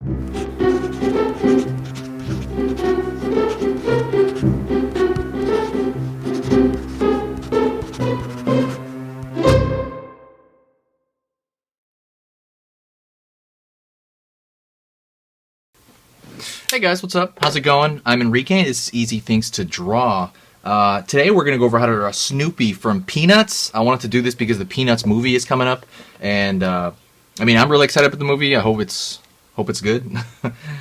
Hey guys, what's up? How's it going? I'm Enrique. This is Easy Things to Draw. Today we're going to go over how to draw Snoopy from Peanuts. I wanted to do this because the Peanuts movie is coming up, and I'm really excited about the movie. I hope it's good.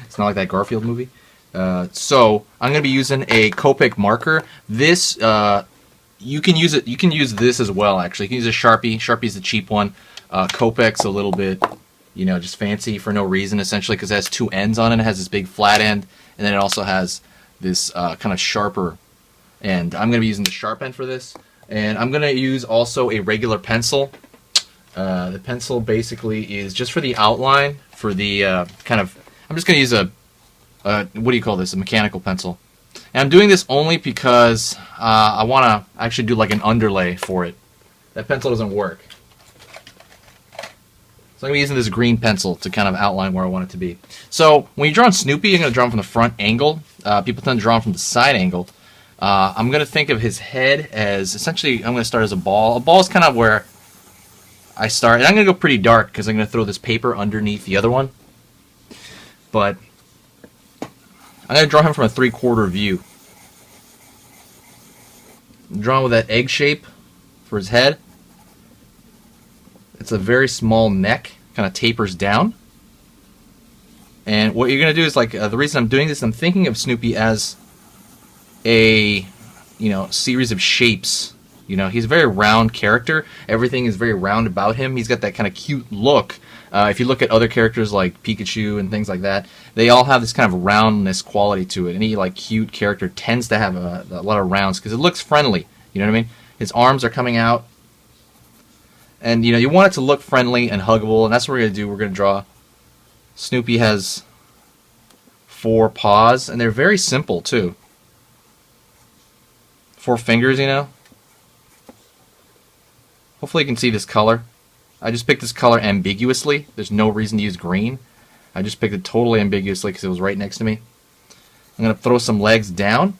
It's not like that Garfield movie. So I'm going to be using a Copic marker. This you can use it. You can use this as well. Actually, you can use a Sharpie. Sharpie's the cheap one. Copic's a little bit, just fancy for no reason, essentially, because it has two ends on it. It has this big flat end, and then it also has this kind of sharper end. I'm going to be using the sharp end for this, and I'm going to use also a regular pencil. The pencil basically is just for the outline, for the I'm just going to use a what do you call this? A mechanical pencil. And I'm doing this only because I want to actually do like an underlay for it. That pencil doesn't work. So I'm going to be using this green pencil to kind of outline where I want it to be. So when you're drawing Snoopy, you're going to draw him from the front angle. People tend to draw him from the side angle. I'm going to think of his head as, essentially, I'm going to start as a ball. A ball is kind of where I start. And I'm going to go pretty dark because I'm going to throw this paper underneath the other one. But I'm going to draw him from a 3/4 view. I'm drawing with that egg shape for his head. It's a very small neck, kind of tapers down. And what you're going to do is, the reason I'm doing this, I'm thinking of Snoopy as a, series of shapes. He's a very round character. Everything is very round about him. He's got that kind of cute look. If you look at other characters like Pikachu and things like that, they all have this kind of roundness quality to it. Any cute character tends to have a lot of rounds because it looks friendly. You know what I mean? His arms are coming out. And, you want it to look friendly and huggable, and that's what we're going to do. We're going to draw. Snoopy has 4 paws, and they're very simple, too. 4 fingers, Hopefully you can see this color. I just picked this color ambiguously. There's no reason to use green. I just picked it totally ambiguously because it was right next to me. I'm going to throw some legs down.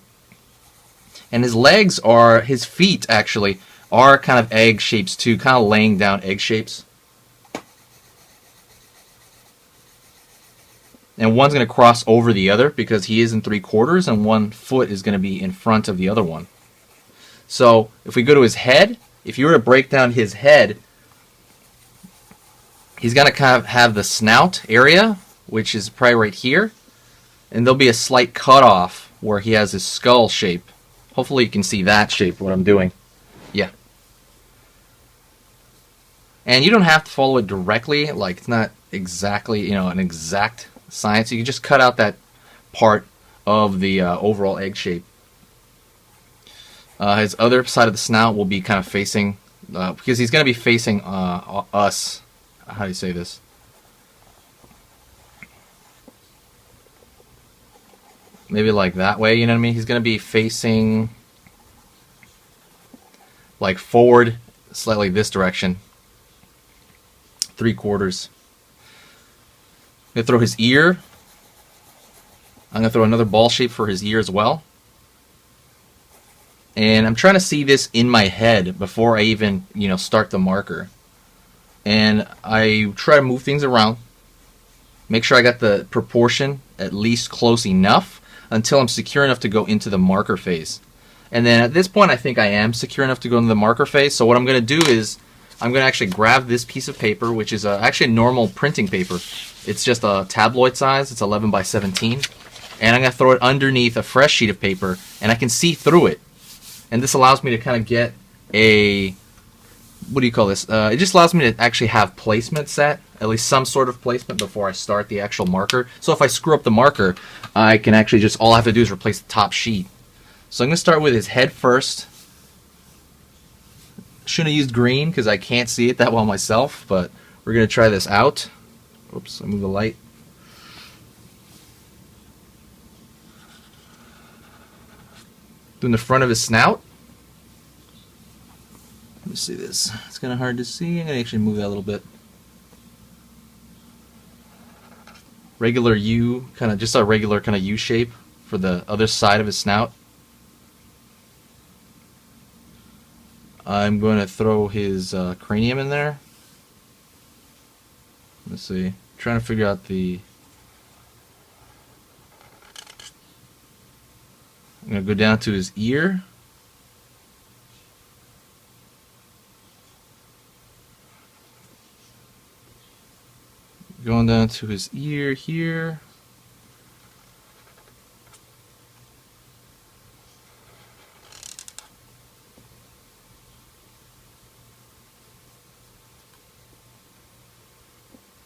And his feet, actually, are kind of egg shapes too, kind of laying down egg shapes. And one's going to cross over the other because he is in 3/4, and one foot is going to be in front of the other one. So if we go to his head, if you were to break down his head, he's going to kind of have the snout area, which is probably right here, and there'll be a slight cutoff where he has his skull shape. Hopefully you can see that shape, what I'm doing. Yeah. And you don't have to follow it directly, it's not exactly, an exact science. You can just cut out that part of the overall egg shape. His other side of the snout will be kind of facing, because he's going to be facing us. How do you say this? Maybe like that way, you know what I mean? He's going to be facing forward, slightly this direction. 3/4. I'm going to throw his ear. I'm going to throw another ball shape for his ear as well. And I'm trying to see this in my head before I even, start the marker. And I try to move things around. Make sure I got the proportion at least close enough until I'm secure enough to go into the marker phase. And then at this point, I think I am secure enough to go into the marker phase. So what I'm going to do is I'm going to actually grab this piece of paper, which is actually normal printing paper. It's just a tabloid size. It's 11 by 17. And I'm going to throw it underneath a fresh sheet of paper, and I can see through it. And this allows me to kind of get a, what do you call this? It just allows me to actually have placement set, at least some sort of placement before I start the actual marker. So if I screw up the marker, I can actually just, all I have to do is replace the top sheet. So I'm going to start with his head first. Shouldn't have used green because I can't see it that well myself, but we're going to try this out. Oops, I moved the light. Doing the front of his snout. Let me see this. It's kind of hard to see. I'm going to actually move that a little bit. regular U, kind of just a regular kind of U shape for the other side of his snout. I'm going to throw his cranium in there. Let's see. I'm trying to figure out the... I'm going to go down to his ear. Going down to his ear here.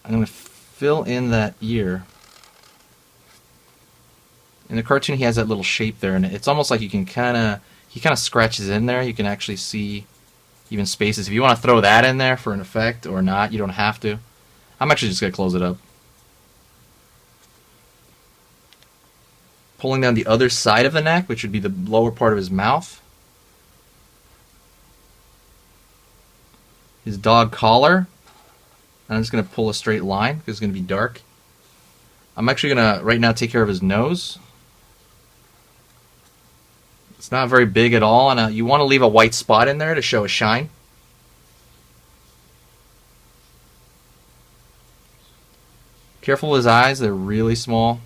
I'm going to fill in that ear. In the cartoon he has that little shape there, and it's almost like you can he kind of scratches in there. You can actually see even spaces. If you want to throw that in there for an effect or not, you don't have to. I'm actually just going to close it up. Pulling down the other side of the neck, which would be the lower part of his mouth. His dog collar. And I'm just going to pull a straight line because it's going to be dark. I'm actually going to, right now, take care of his nose. It's not very big at all, and you want to leave a white spot in there to show a shine. Careful with his eyes, they're really small.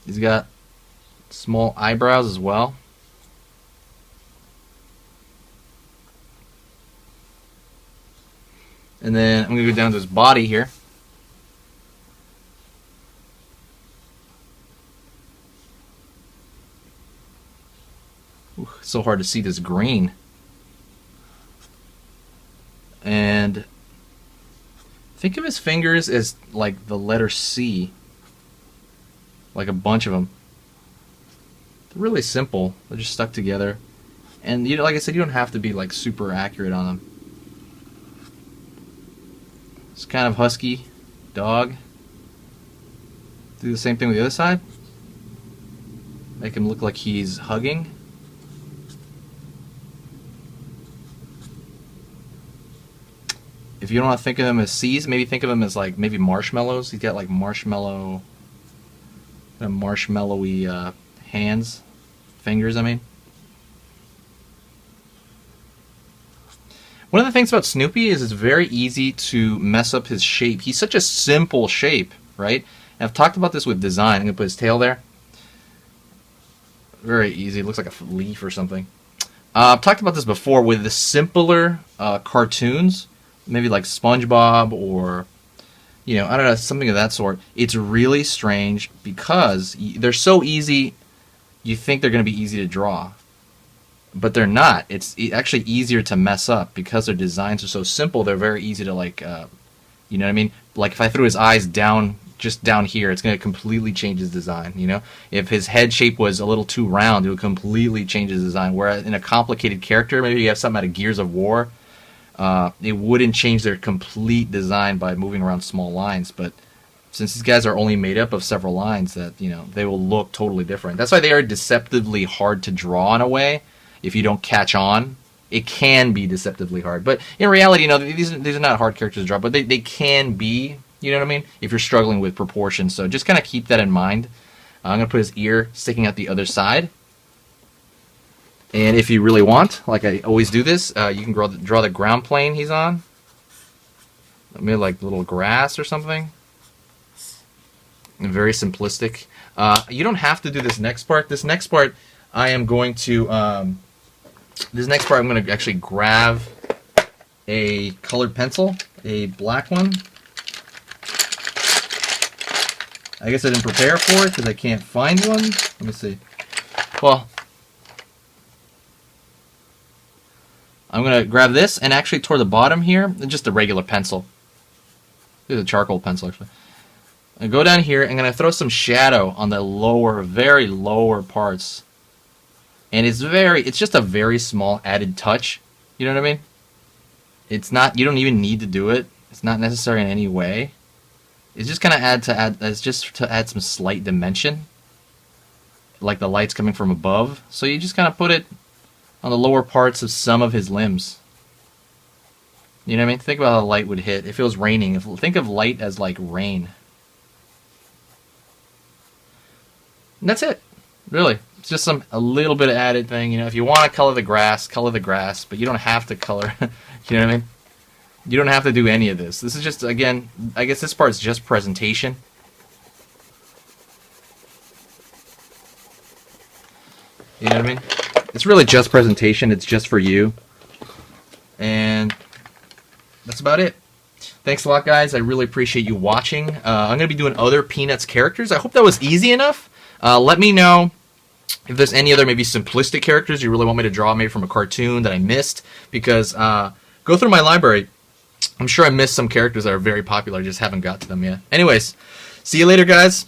He's got small eyebrows as well. And then I'm going to go down to his body here. Ooh, it's so hard to see this green. And think of his fingers as like the letter C. Like a bunch of them. They're really simple. They're just stuck together. And you know, like I said, you don't have to be like super accurate on them. It's kind of husky dog. Do the same thing with the other side. Make him look like he's hugging. If you don't want to think of him as C's, maybe think of him as like maybe marshmallows. He's got like marshmallowy hands, fingers, I mean. One of the things about Snoopy is it's very easy to mess up his shape. He's such a simple shape, right? And I've talked about this with design. I'm going to put his tail there. Very easy. It looks like a leaf or something. I've talked about this before with the simpler cartoons, maybe like SpongeBob or, you know, I don't know, something of that sort. It's really strange because they're so easy, you think they're going to be easy to draw. But they're not. It's actually easier to mess up because their designs are so simple. They're very easy to like, you know what I mean? Like if I threw his eyes down, just down here, it's going to completely change his design. You know, if his head shape was a little too round, it would completely change his design. Whereas in a complicated character, maybe you have something out of Gears of War, it wouldn't change their complete design by moving around small lines. But since these guys are only made up of several lines, that you know they will look totally different. That's why they are deceptively hard to draw in a way. If you don't catch on, it can be deceptively hard. But in reality, you know, these are not hard characters to draw, but they can be, you know what I mean, if you're struggling with proportions. So just kind of keep that in mind. I'm going to put his ear sticking out the other side. And if you really want, like I always do this, you can draw the ground plane he's on. Maybe like little grass or something. And very simplistic. You don't have to do this next part. This next part, I am going to... This next part, I'm going to actually grab a colored pencil, a black one. I guess I didn't prepare for it because I can't find one. Let me see. Well, I'm going to grab this, and actually toward the bottom here, just a regular pencil. This is a charcoal pencil, actually. I go down here, and I'm going to throw some shadow on the lower, very lower parts. And it's just a very small added touch. You know what I mean? It's not, you don't even need to do it. It's not necessary in any way. It's just gonna it's just to add some slight dimension. Like the light's coming from above. So you just kind of put it on the lower parts of some of his limbs. You know what I mean? Think about how light would hit. If it was raining, think of light as like rain. And that's it. Really. It's just a little bit of added thing. You know, if you want to color the grass, but you don't have to color. You know what I mean? You don't have to do any of this. This is just, again, I guess this part's just presentation. You know what I mean? It's really just presentation. It's just for you. And that's about it. Thanks a lot, guys. I really appreciate you watching. I'm going to be doing other Peanuts characters. I hope that was easy enough. Let me know if there's any other maybe simplistic characters you really want me to draw, maybe from a cartoon that I missed. Because go through my library. I'm sure I missed some characters that are very popular. I just haven't got to them yet. Anyways, see you later, guys.